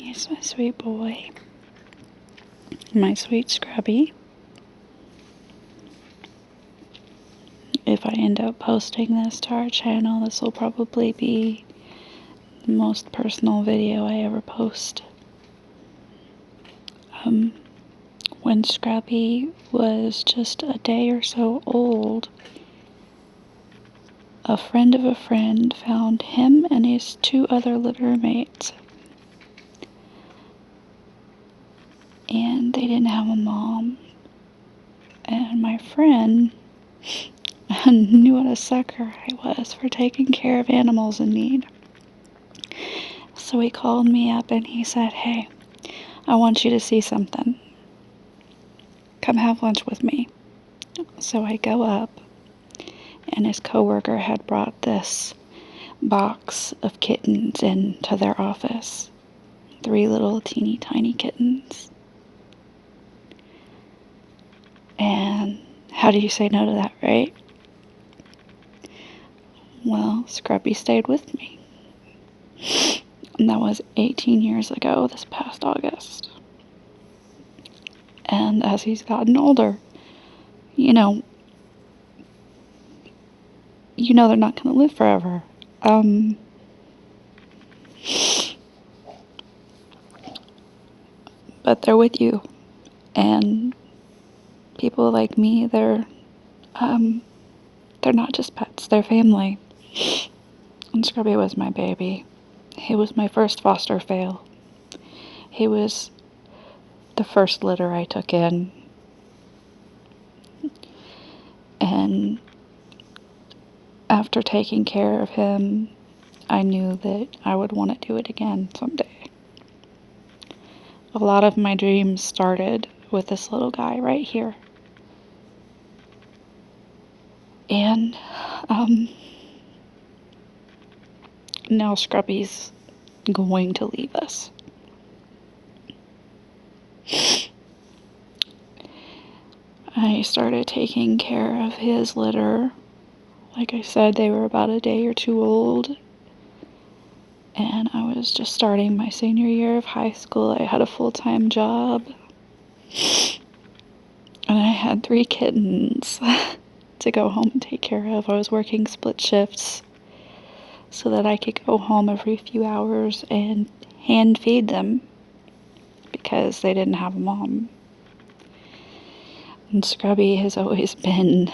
He's my sweet boy. My sweet Scrubby. If I end up posting this to our channel, this will probably be the most personal video I ever post. When Scrappy was just a day or so old, a friend of a friend found him and his 2 other litter mates. And they didn't have a mom. And my friend knew what a sucker I was for taking care of animals in need. So he called me up and he said, "Hey, I want you to see something. Come have lunch with me." So I go up, and his coworker had brought this box of kittens into their office. 3 little teeny tiny kittens. And how do you say no to that, right? Well, Scrappy stayed with me. And that was 18 years ago, this past August. And as he's gotten older, you know they're not going to live forever. But they're with you. And people like me, they're not just pets, they're family. And Scrubby was my baby. He was my first foster fail. He was the first litter I took in. And after taking care of him, I knew that I would want to do it again someday. A lot of my dreams started with this little guy right here. And now Scrubby's going to leave us. I started taking care of his litter. Like I said, they were about a day or 2 old. And I was just starting my senior year of high school. I had a full-time job. And I had 3 kittens to go home and take care of. I was working split shifts so that I could go home every few hours and hand feed them because they didn't have a mom. And Scrubby has always been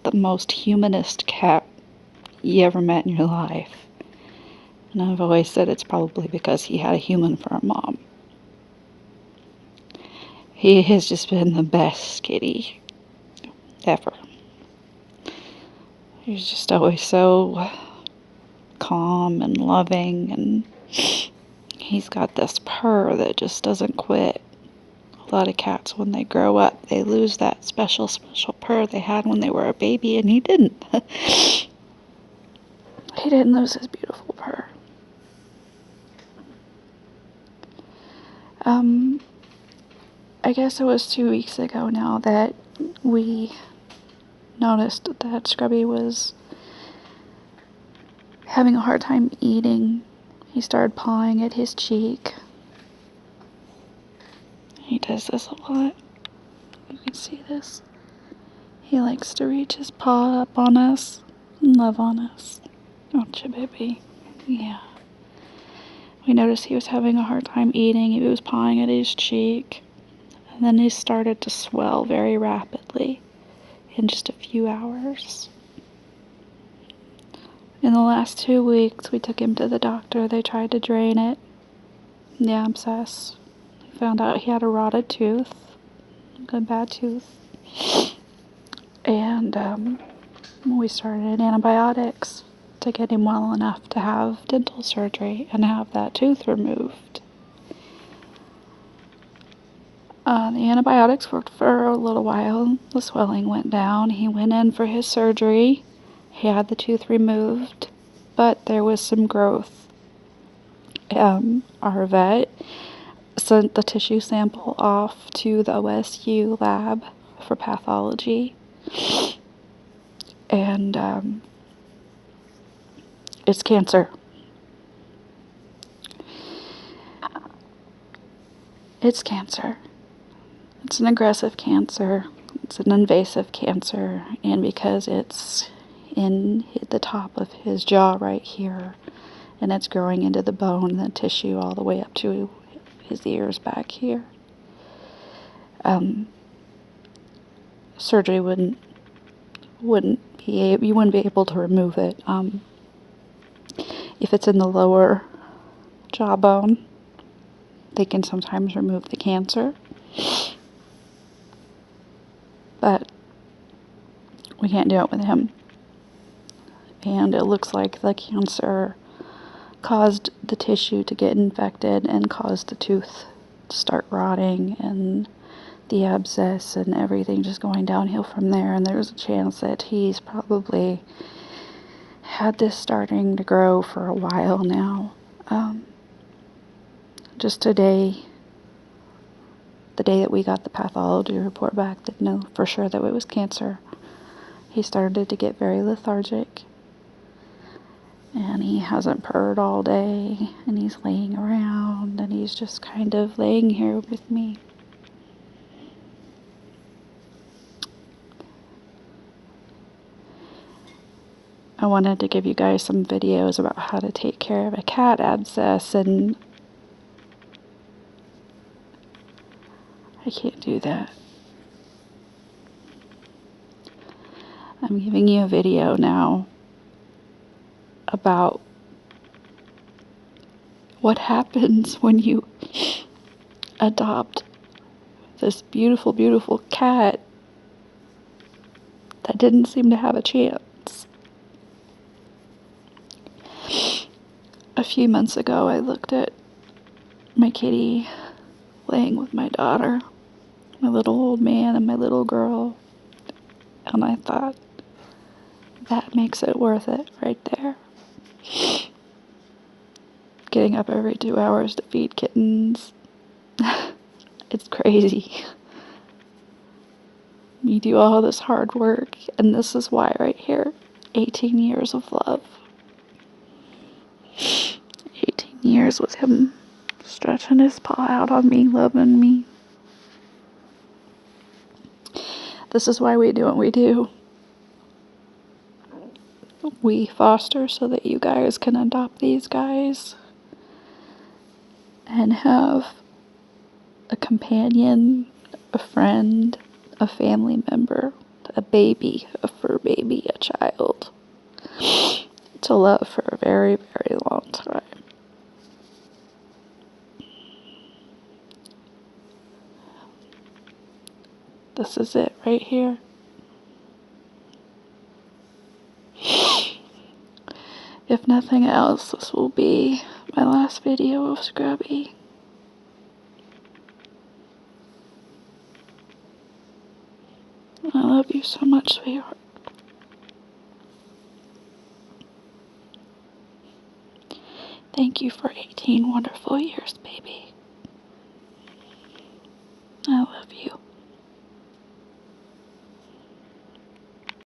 the most humanist cat you ever met in your life. And I've always said it's probably because he had a human for a mom. He has just been the best kitty ever. He's just always so calm and loving, and he's got this purr that just doesn't quit. A lot of cats, when they grow up, they lose that special purr they had when they were a baby, and he didn't. He didn't lose his beautiful purr. I guess it was 2 weeks ago now that we noticed that Scrubby was having a hard time eating. He started pawing at his cheek. He does this a lot. You can see this. He likes to reach his paw up on us and love on us. Don't you, baby? Yeah. We noticed he was having a hard time eating. He was pawing at his cheek. And then he started to swell very rapidly in just a few hours. In the last 2 weeks, we took him to the doctor. They tried to drain it, the abscess. Found out he had a rotted tooth, a bad tooth. And we started antibiotics to get him well enough to have dental surgery and have that tooth removed. The antibiotics worked for a little while. The swelling went down. He went in for his surgery. He had the tooth removed, but there was some growth. Our vet sent the tissue sample off to the OSU lab for pathology. And it's cancer. It's cancer. It's an aggressive cancer. It's an invasive cancer, and because it's in the top of his jaw right here, and it's growing into the bone, the tissue all the way up to his ears back here, surgery wouldn't be you wouldn't be able to remove it. If it's in the lower jawbone, they can sometimes remove the cancer, but we can't do it with him. And it looks like the cancer caused the tissue to get infected and caused the tooth to start rotting, and the abscess and everything just going downhill from there. And there's a chance that he's probably had this starting to grow for a while now. Just today, the day that we got the pathology report back that know for sure that it was cancer, he started to get very lethargic, and he hasn't purred all day, and he's laying around, and he's just kind of laying here with me. I wanted to give you guys some videos about how to take care of a cat abscess, and I can't do that. I'm giving you a video now about what happens when you adopt this beautiful, beautiful cat that didn't seem to have a chance. A few months ago, I looked at my kitty laying with my daughter, my little old man and my little girl, and I thought, that makes it worth it right there. Getting up every 2 hours to feed kittens. It's crazy. You do all this hard work, and this is why right here. 18 years of love. 18 years with him stretching his paw out on me, loving me. This is why we do what we do. We foster so that you guys can adopt these guys and have a companion, a friend, a family member, a baby, a fur baby, a child to love for a very, very long time. This is it right here. If nothing else, this will be my last video of Scrubby. I love you so much, sweetheart. Thank you for 18 wonderful years, baby.